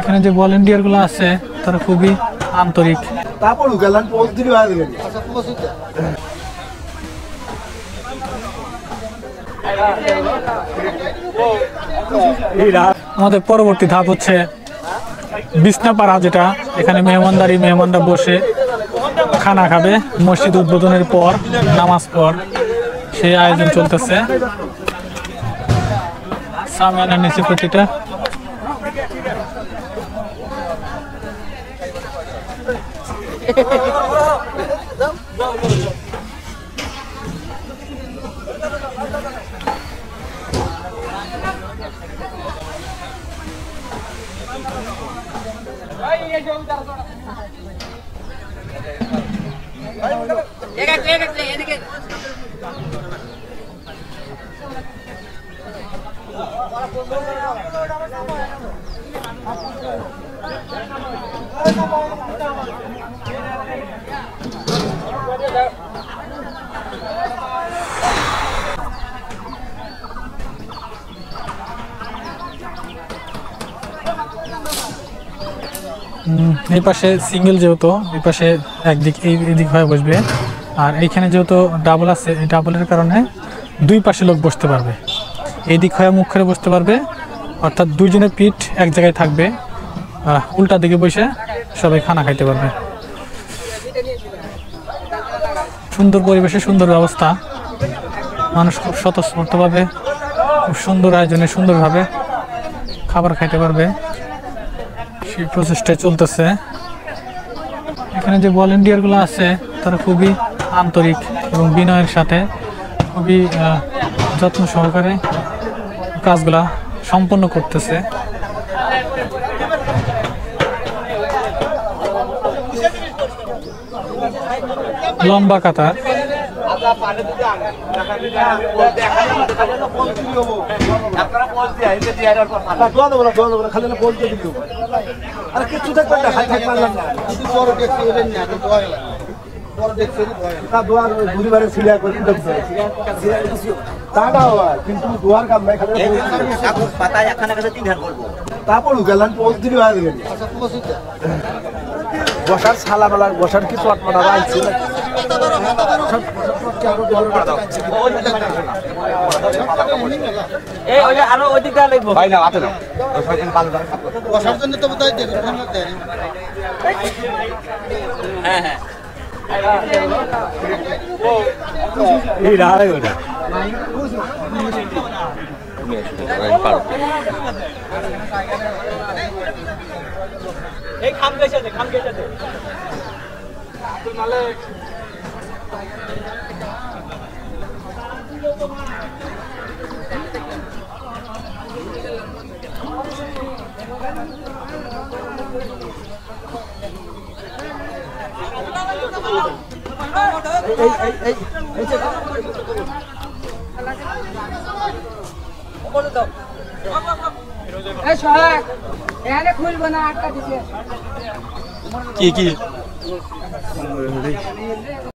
এখানে যে ভলেন্টিয়ার গুলো আছে তারা খুবই আন্তরিক। আমাদের পরবর্তী ধাপ হচ্ছে বিছনাপাড়া, যেটা এখানে মেহমানরা বসে খানা খাবে মসজিদ উদ্বোধনের পর, নামাজ পর সেই আয়োজন চলতেছে। সামিয়ানার নিচে প্রতিটা এই পাশে সিঙ্গেল, যেহেতু এই পাশে একদিক এইদিক হয়ে বসবে, আর এইখানে যেহেতু ডাবল আছে, এই ডাবলের কারণে দুই পাশে লোক বসতে পারবে, এই দিক হয়ে মুখ করে বসতে পারবে, অর্থাৎ দুইজনের পিঠ এক জায়গায় থাকবে, উল্টা দিকে বসে সবাই খানা খাইতে পারবে। সুন্দর পরিবেশে সুন্দর ব্যবস্থা, মানুষ খুব স্বতঃস্ফূর্তভাবে খুব সুন্দর আয়োজনে সুন্দরভাবে খাবার খাইতে পারবে, সেই প্রচেষ্টায় চলতেছে। এখানে যে ভলেন্টিয়ার গুলো আছে তারা খুবই আন্তরিক এবং বিনয়ের সাথে খুবই যত্ন সহকারে কাজগুলা সম্পন্ন করতেছে। লম্বা কাতার, বসার ছালা মেলা বসার কিছু আত্মনা রাখছি আরো ওই দিকটা লিখবো বসার জন্য তো বোধহয় হ্যাঁ হ্যাঁ এই খাম গেছে নালে কি